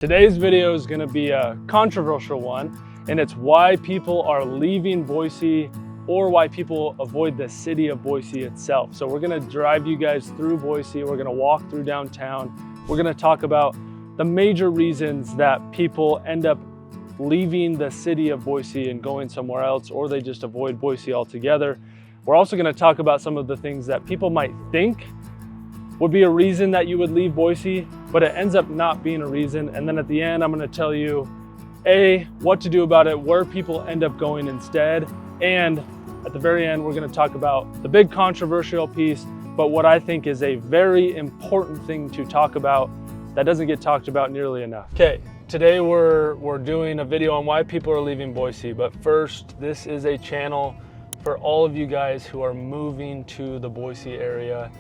Today's video is going to be a controversial one, and it's why people are leaving Boise or why people avoid the city of Boise itself. So we're going to drive you guys through Boise. We're going to walk through downtown. We're going to talk about the major reasons that people end up leaving the city of Boise and going somewhere else, or they just avoid Boise altogether. We're also going to talk about some of the things that people might think would be a reason that you would leave Boise, but it ends up not being a reason. And then at the end, I'm gonna tell you, A, what to do about it, where people end up going instead. And at the very end, we're gonna talk about the big controversial piece, but what I think is a very important thing to talk about that doesn't get talked about nearly enough. Okay, today we're doing a video on why people are leaving Boise, but first, this is a channel for all of you guys who are moving to the Boise area.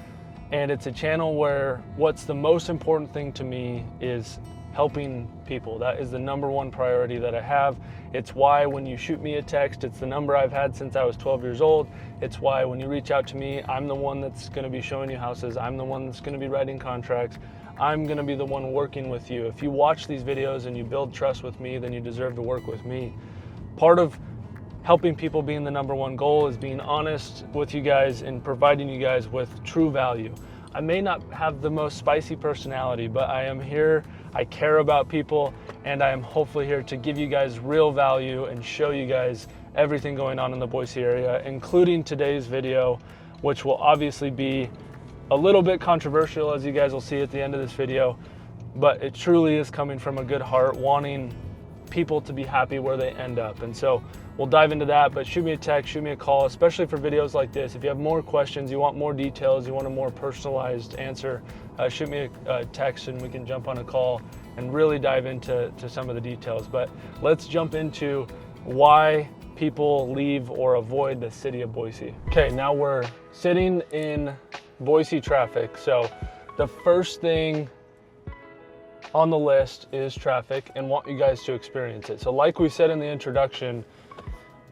And it's a channel where what's the most important thing to me is helping people. That is the number one priority that I have. It's why when you shoot me a text, it's the number I've had since I was 12 years old. It's why when you reach out to me, I'm the one that's gonna be showing you houses. I'm the one that's gonna be writing contracts. I'm gonna be the one working with you. If you watch these videos and you build trust with me, then you deserve to work with me. Part of helping people being the number one goal is being honest with you guys and providing you guys with true value. I may not have the most spicy personality, but I am here, I care about people, and I am hopefully here to give you guys real value and show you guys everything going on in the Boise area, including today's video, which will obviously be a little bit controversial, as you guys will see at the end of this video, but it truly is coming from a good heart, wanting people to be happy where they end up. And so we'll dive into that, but shoot me a text, shoot me a call, especially for videos like this. If you have more questions, you want more details, you want a more personalized answer, shoot me a text and we can jump on a call and really dive into some of the details. But let's jump into why people leave or avoid the city of Boise. Okay, now we're sitting in Boise traffic. So the first thing on the list is traffic, and want you guys to experience it. So like we said in the introduction,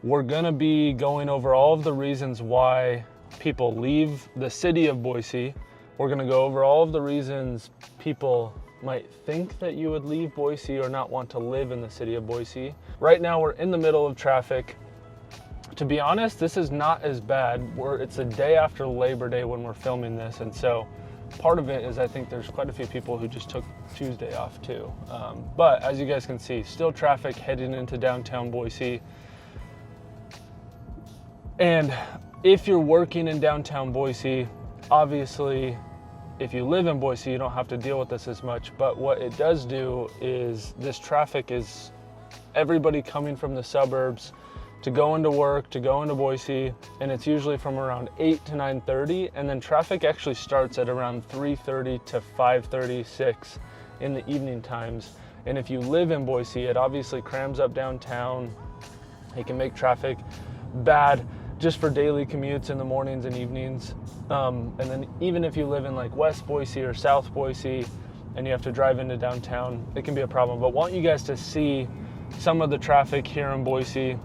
we're gonna be going over all of the reasons why people leave the city of Boise. We're gonna go over all of the reasons people might think that you would leave Boise or not want to live in the city of Boise. Right now we're in the middle of traffic. To be honest, this is not as bad. It's a day after Labor Day when we're filming this, and so part of it is I think there's quite a few people who just took Tuesday off too. But as you guys can see, still traffic heading into downtown Boise. And if you're working in downtown Boise, obviously, if you live in Boise, you don't have to deal with this as much. But what it does do is this traffic is everybody coming from the suburbs to go into work, to go into Boise, and it's usually from around 8 to 9:30, and then traffic actually starts at around 3:30 to 5:30, 6 in the evening times. And if you live in Boise, it obviously crams up downtown. It can make traffic bad just for daily commutes in the mornings and evenings. And then even if you live in like West Boise or South Boise and you have to drive into downtown, it can be a problem. But I want you guys to see some of the traffic here in Boise.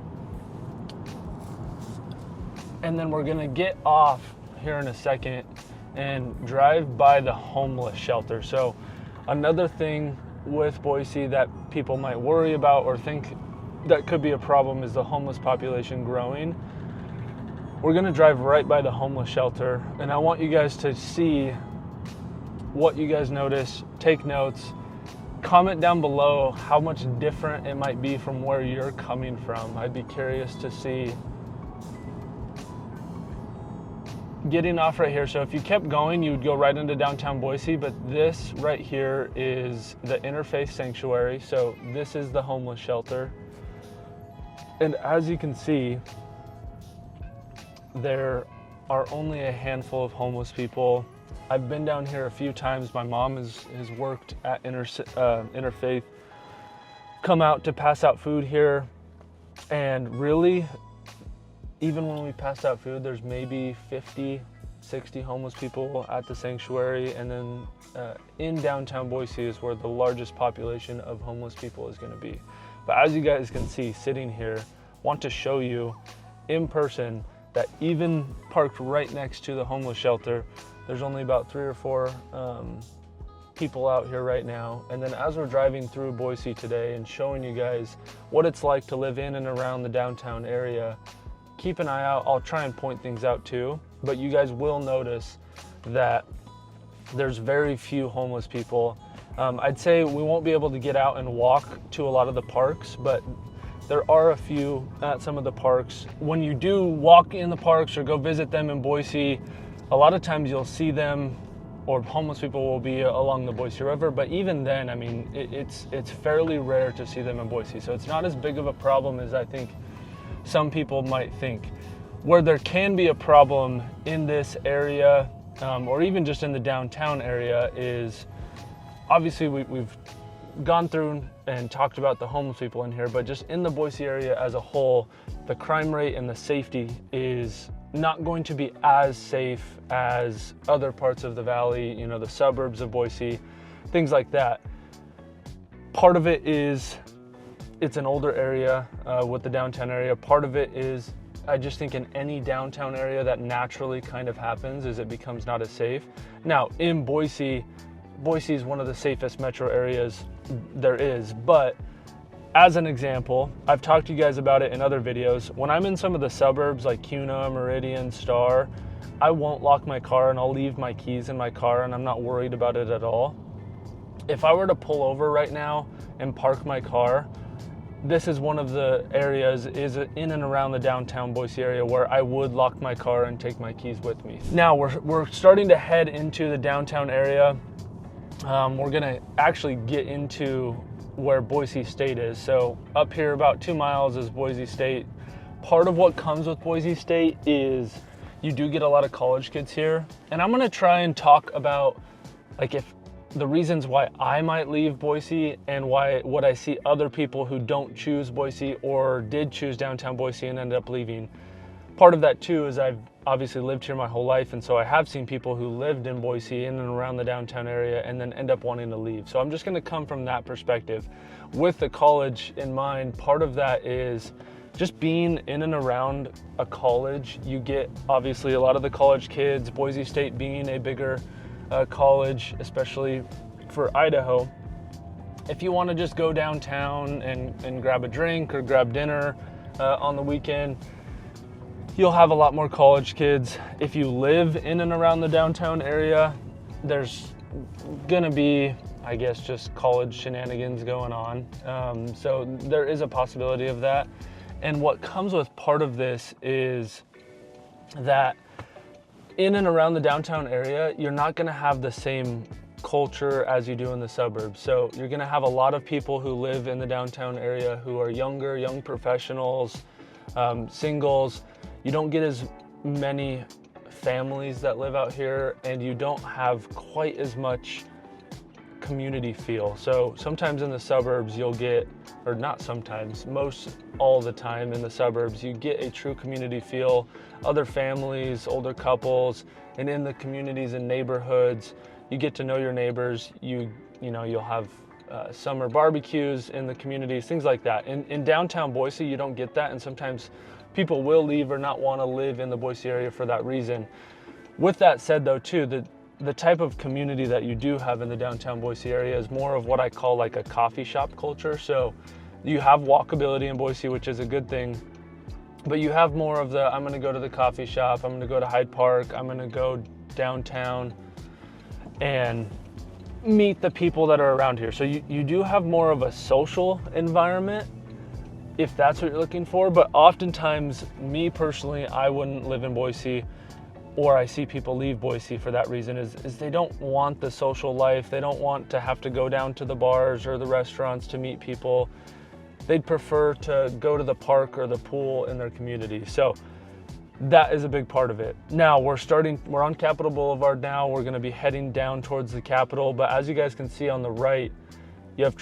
And then we're gonna get off here in a second and drive by the homeless shelter. So another thing with Boise that people might worry about or think that could be a problem is the homeless population growing. We're gonna drive right by the homeless shelter, and I want you guys to see what you guys notice, take notes, comment down below how much different it might be from where you're coming from. I'd be curious to see. Getting off right here, so if you kept going, you would go right into downtown Boise, but this right here is the Interfaith Sanctuary, so this is the homeless shelter. And as you can see, there are only a handful of homeless people. I've been down here a few times. My mom has worked at Interfaith, come out to pass out food here, and really, even when we passed out food, there's maybe 50, 60 homeless people at the sanctuary. And then in downtown Boise is where the largest population of homeless people is gonna be. But as you guys can see, sitting here, want to show you in person that even parked right next to the homeless shelter, there's only about 3 or 4 people out here right now. And then as we're driving through Boise today and showing you guys what it's like to live in and around the downtown area, keep an eye out. I'll try and point things out too, but you guys will notice that there's very few homeless people. I'd say we won't be able to get out and walk to a lot of the parks, but there are a few at some of the parks. When you do walk in the parks or go visit them in Boise, a lot of times you'll see them, or homeless people will be along the Boise River, but even then, I mean, it's fairly rare to see them in Boise. So it's not as big of a problem as I think some people might think. Where there can be a problem in this area, or even just in the downtown area, is obviously we've gone through and talked about the homeless people in here, but just in the Boise area as a whole, the crime rate and the safety is not going to be as safe as other parts of the valley, you know, the suburbs of Boise, things like that. Part of it is it's an older area with the downtown area. Part of it is I just think in any downtown area that naturally kind of happens is it becomes not as safe. Now in Boise is one of the safest metro areas there is, but as an example, I've talked to you guys about it in other videos. When I'm in some of the suburbs like Kuna, Meridian, Star, I won't lock my car and I'll leave my keys in my car and I'm not worried about it at all. If I were to pull over right now and park my car, this is one of the areas is in and around the downtown Boise area where I would lock my car and take my keys with me. Now we're starting to head into the downtown area. We're gonna actually get into where Boise State is. So up here about 2 miles is Boise State. Part of what comes with Boise State is you do get a lot of college kids here. And I'm gonna try and talk about like if the reasons why I might leave Boise and what I see other people who don't choose Boise or did choose downtown Boise and ended up leaving. Part of that too is I've obviously lived here my whole life, and so I have seen people who lived in Boise in and around the downtown area and then end up wanting to leave. So I'm just gonna come from that perspective. With the college in mind, part of that is just being in and around a college. You get obviously a lot of the college kids, Boise State being a bigger college, especially for Idaho. If you wanna just go downtown and grab a drink or grab dinner on the weekend, you'll have a lot more college kids. If you live in and around the downtown area, there's gonna be, I guess, just college shenanigans going on. So there is a possibility of that. And what comes with part of this is that in and around the downtown area, you're not gonna have the same culture as you do in the suburbs. So you're gonna have a lot of people who live in the downtown area who are younger, young professionals, singles. You don't get as many families that live out here, and you don't have quite as much community feel. So sometimes in the suburbs you'll get, or not sometimes, most all the time in the suburbs, you get a true community feel, other families, older couples, and in the communities and neighborhoods, you get to know your neighbors. You'll have summer barbecues in the communities, things like that. In downtown Boise, you don't get that, and sometimes people will leave or not want to live in the Boise area for that reason. With that said though too, the type of community that you do have in the downtown Boise area is more of what I call like a coffee shop culture. So you have walkability in Boise, which is a good thing, but you have more of the, I'm gonna go to the coffee shop, I'm gonna go to Hyde Park, I'm gonna go downtown and meet the people that are around here. So you do have more of a social environment if that's what you're looking for, but oftentimes, me personally, I wouldn't live in Boise, or I see people leave Boise for that reason, is they don't want the social life. They don't want to have to go down to the bars or the restaurants to meet people. They'd prefer to go to the park or the pool in their community. So that is a big part of it. Now we're on Capitol Boulevard now. We're gonna be heading down towards the Capitol, but as you guys can see on the right, you have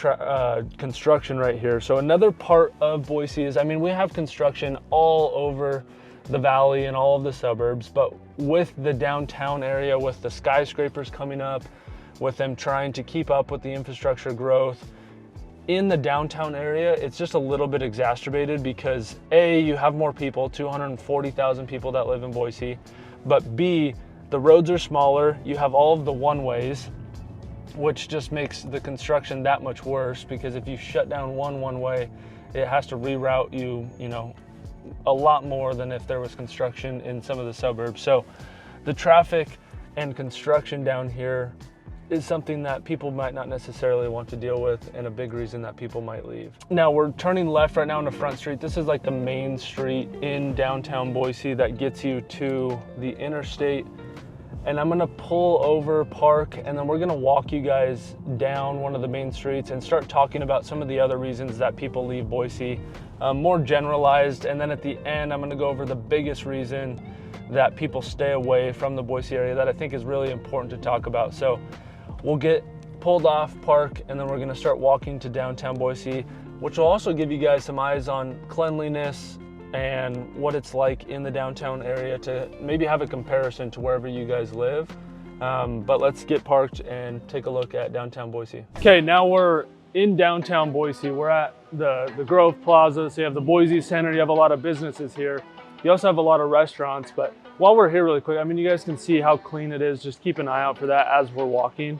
construction right here. So another part of Boise is, I mean, we have construction all over the valley and all of the suburbs, but with the downtown area, with the skyscrapers coming up, with them trying to keep up with the infrastructure growth, in the downtown area, it's just a little bit exacerbated because A, you have more people, 240,000 people that live in Boise, but B, the roads are smaller, you have all of the one-ways, which just makes the construction that much worse, because if you shut down one way, it has to reroute you, a lot more than if there was construction in some of the suburbs. So the traffic and construction down here is something that people might not necessarily want to deal with, and a big reason that people might leave. Now we're turning left right now into Front Street. This is like the main street in downtown Boise that gets you to the interstate. And I'm gonna pull over, park, and then we're gonna walk you guys down one of the main streets and start talking about some of the other reasons that people leave Boise, more generalized. And then at the end, I'm gonna go over the biggest reason that people stay away from the Boise area that I think is really important to talk about. So we'll get pulled off, park, and then we're gonna start walking to downtown Boise, which will also give you guys some eyes on cleanliness and what it's like in the downtown area, to maybe have a comparison to wherever you guys live. But let's get parked and take a look at downtown Boise. Okay, now we're in downtown Boise. We're at the Grove Plaza. So you have the Boise Center, you have a lot of businesses here. You also have a lot of restaurants, but while we're here really quick, I mean, you guys can see how clean it is. Just keep an eye out for that as we're walking.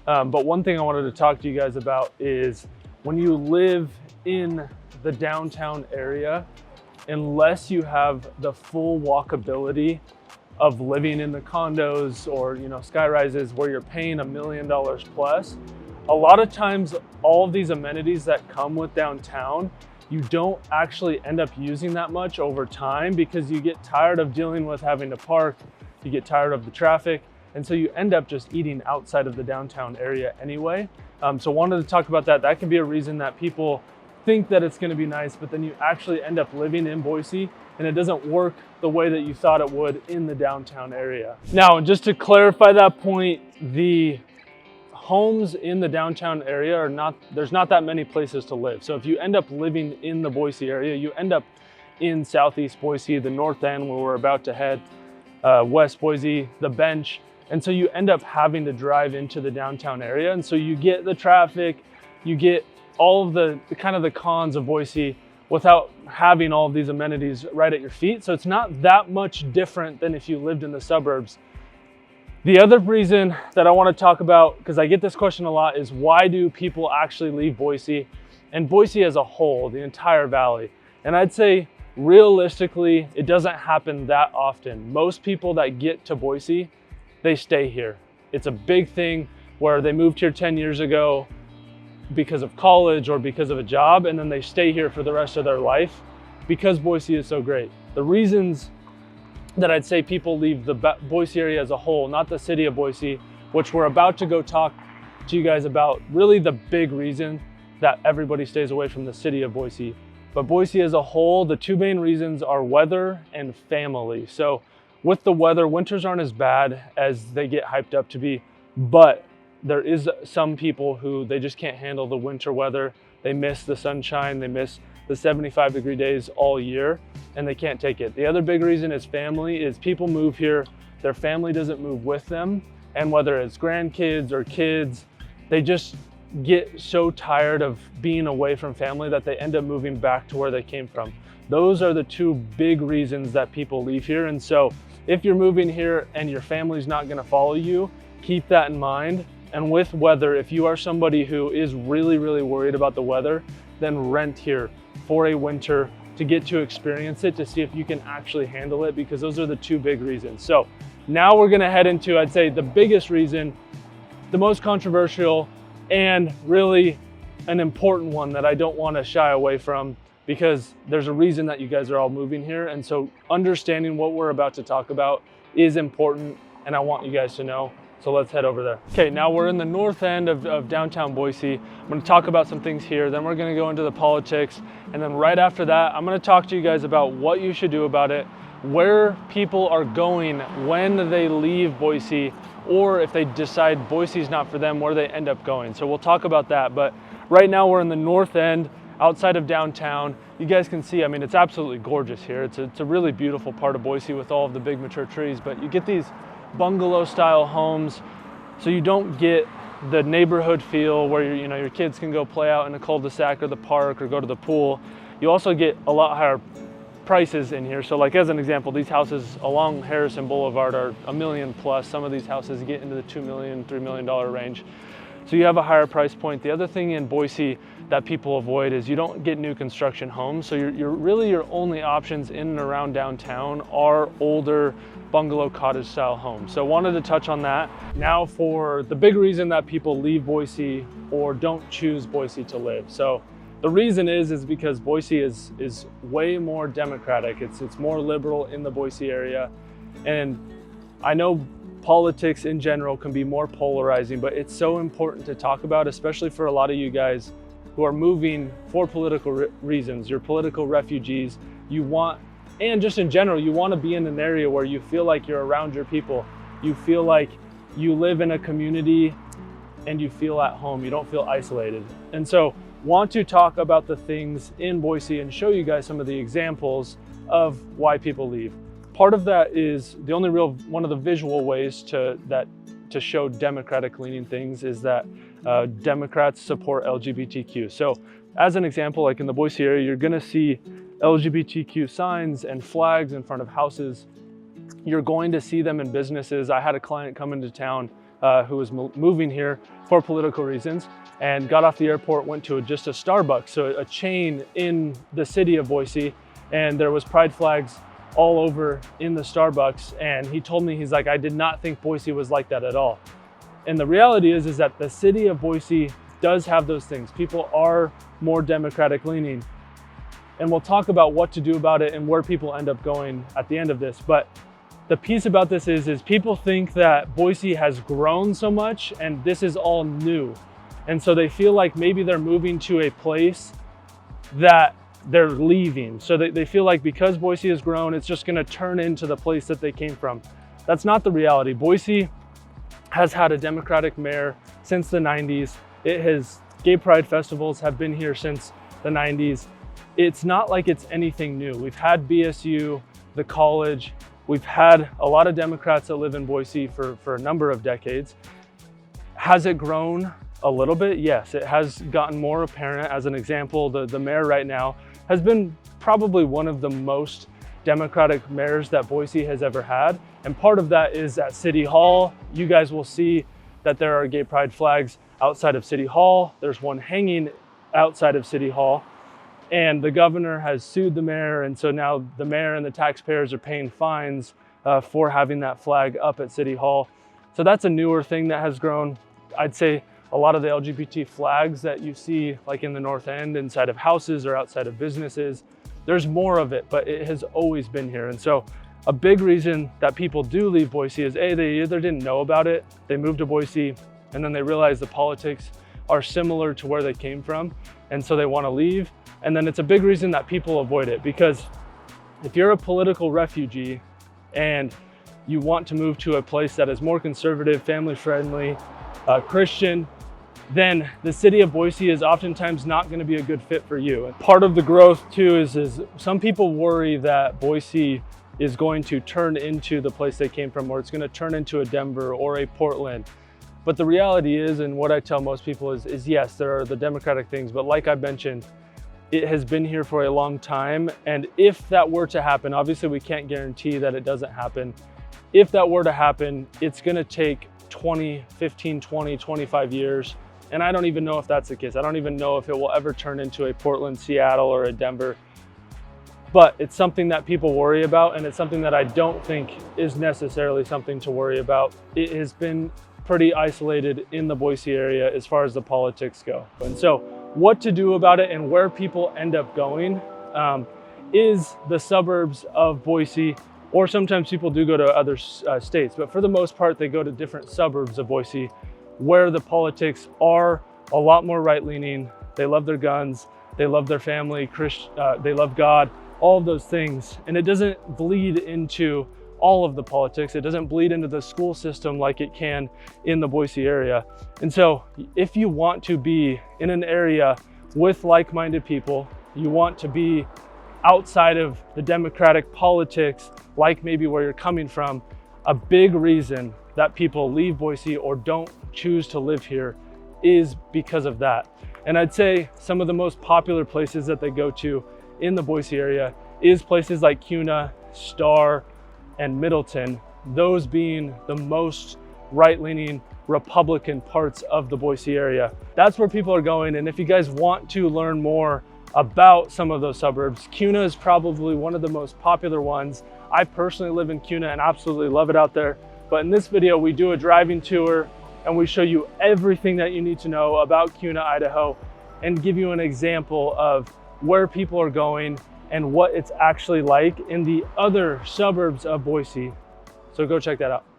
But one thing I wanted to talk to you guys about is when you live in the downtown area, unless you have the full walkability of living in the condos or sky rises where you're paying $1 million plus, a lot of times all of these amenities that come with downtown, you don't actually end up using that much over time, because you get tired of dealing with having to park, you get tired of the traffic, and so you end up just eating outside of the downtown area anyway. So wanted to talk about that. That can be a reason that people think that it's going to be nice, but then you actually end up living in Boise and it doesn't work the way that you thought it would in the downtown area. Now, just to clarify that point, the homes in the downtown area there's not that many places to live. So if you end up living in the Boise area, you end up in Southeast Boise, the north end where we're about to head, West Boise, the Bench. And so you end up having to drive into the downtown area. And so you get the traffic, you get all of the kind of the cons of Boise without having all of these amenities right at your feet. So it's not that much different than if you lived in the suburbs. The other reason that I want to talk about, because I get this question a lot, is why do people actually leave Boise? And Boise as a whole, the entire valley. And I'd say realistically, it doesn't happen that often. Most people that get to Boise, they stay here. It's a big thing where they moved here 10 years ago because of college or because of a job, and then they stay here for the rest of their life because Boise is so great. The reasons that I'd say people leave the Boise area as a whole, not the city of Boise, which we're about to go talk to you guys about, really the big reason that everybody stays away from the city of Boise. But Boise as a whole, the two main reasons are weather and family. So with the weather, winters aren't as bad as they get hyped up to be, but there is some people who they just can't handle the winter weather. They miss the sunshine, they miss the 75-degree days all year, and they can't take it. The other big reason is family, is people move here, their family doesn't move with them, and whether it's grandkids or kids, they just get so tired of being away from family that they end up moving back to where they came from. Those are the two big reasons that people leave here. And so if you're moving here and your family's not gonna follow you, keep that in mind. And with weather, if you are somebody who is really, really worried about the weather, then rent here for a winter to get to experience it, to see if you can actually handle it, because those are the two big reasons. So now we're gonna head into, I'd say, the biggest reason, the most controversial, and really an important one that I don't wanna shy away from, because there's a reason that you guys are all moving here. And so understanding what we're about to talk about is important, and I want you guys to know. So let's head over there. Okay, now we're in the north end of downtown Boise. I'm gonna talk about some things here, then we're gonna go into the politics, and then right after that, I'm gonna talk to you guys about what you should do about it, where people are going when they leave Boise, or if they decide Boise's not for them, where they end up going. So we'll talk about that, but right now we're in the north end, outside of downtown. You guys can see, I mean, it's absolutely gorgeous here. It's a really beautiful part of Boise with all of the big mature trees, but you get these bungalow style homes, so you don't get the neighborhood feel where your kids can go play out in a cul-de-sac or the park or go to the pool. You also get a lot higher prices in here. So like as an example, these houses along Harrison Boulevard are $1 million plus. Some of these houses get into the $2 million, $3 million range. So you have a higher price point. The other thing in Boise that people avoid is you don't get new construction homes. So your only options in and around downtown are older bungalow cottage style homes. So wanted to touch on that. Now for the big reason that people leave Boise or don't choose Boise to live. So the reason is because Boise is way more democratic. It's more liberal in the Boise area. And I know politics in general can be more polarizing, but it's so important to talk about, especially for a lot of you guys who are moving for political reasons. You're political refugees. You want, and just in general, you want to be in an area where you feel like you're around your people. You feel like you live in a community and you feel at home. You don't feel isolated. And so want to talk about the things in Boise and show you guys some of the examples of why people leave. Part of that is the only real, one of the visual ways to show democratic leaning things is that Democrats support LGBTQ. So as an example, like in the Boise area, you're gonna see LGBTQ signs and flags in front of houses. You're going to see them in businesses. I had a client come into town who was moving here for political reasons and got off the airport, went to just a Starbucks, so a chain in the city of Boise, and there was pride flags all over in the Starbucks. And he told me, he's like, I did not think Boise was like that at all. And the reality is that the city of Boise does have those things. People are more democratic leaning. And we'll talk about what to do about it and where people end up going at the end of this. But the piece about this is people think that Boise has grown so much and this is all new. And so they feel like maybe they're moving to a place that they're leaving. So they feel like because Boise has grown, it's just gonna turn into the place that they came from. That's not the reality. Boise has had a Democratic mayor since the 90s. Gay pride festivals have been here since the 90s. It's not like it's anything new. We've had BSU, the college, we've had a lot of Democrats that live in Boise for a number of decades. Has it grown a little bit? Yes, it has gotten more apparent. As an example, the mayor right now has been probably one of the most Democratic mayors that Boise has ever had. And part of that is at City Hall. You guys will see that there are gay pride flags outside of City Hall. There's one hanging outside of City Hall. And the governor has sued the mayor. And so now the mayor and the taxpayers are paying fines for having that flag up at City Hall. So that's a newer thing that has grown. I'd say a lot of the LGBT flags that you see like in the North End inside of houses or outside of businesses, there's more of it, but it has always been here. And so a big reason that people do leave Boise is they either didn't know about it, they moved to Boise, and then they realize the politics are similar to where they came from, and so they want to leave. And then it's a big reason that people avoid it, because if you're a political refugee and you want to move to a place that is more conservative, family friendly, Christian, then the city of Boise is oftentimes not going to be a good fit for you. And part of the growth too is some people worry that Boise is going to turn into the place they came from, or it's going to turn into a Denver or a Portland. But the reality is, and what I tell most people is yes, there are the democratic things, but like I mentioned, it has been here for a long time. And if that were to happen, obviously we can't guarantee that it doesn't happen. If that were to happen, it's going to take 15, 20, 25 years. And I don't even know if that's the case. I don't even know if it will ever turn into a Portland, Seattle, or a Denver. But it's something that people worry about, and it's something that I don't think is necessarily something to worry about. It has been pretty isolated in the Boise area as far as the politics go. And so what to do about it and where people end up going is the suburbs of Boise, or sometimes people do go to other states, but for the most part, they go to different suburbs of Boise where the politics are a lot more right-leaning. They love their guns, they love their family, they love God, all of those things. And it doesn't bleed into all of the politics. It doesn't bleed into the school system like it can in the Boise area. And so if you want to be in an area with like-minded people, you want to be outside of the democratic politics, like maybe where you're coming from, a big reason that people leave Boise or don't choose to live here is because of that. And I'd say some of the most popular places that they go to in the Boise area is places like Kuna, Star, and Middleton, those being the most right-leaning Republican parts of the Boise area. That's where people are going. And if you guys want to learn more about some of those suburbs, Kuna is probably one of the most popular ones. I personally live in Kuna and absolutely love it out there. But in this video, we do a driving tour and we show you everything that you need to know about Kuna, Idaho, and give you an example of where people are going and what it's actually like in the other suburbs of Boise. So go check that out.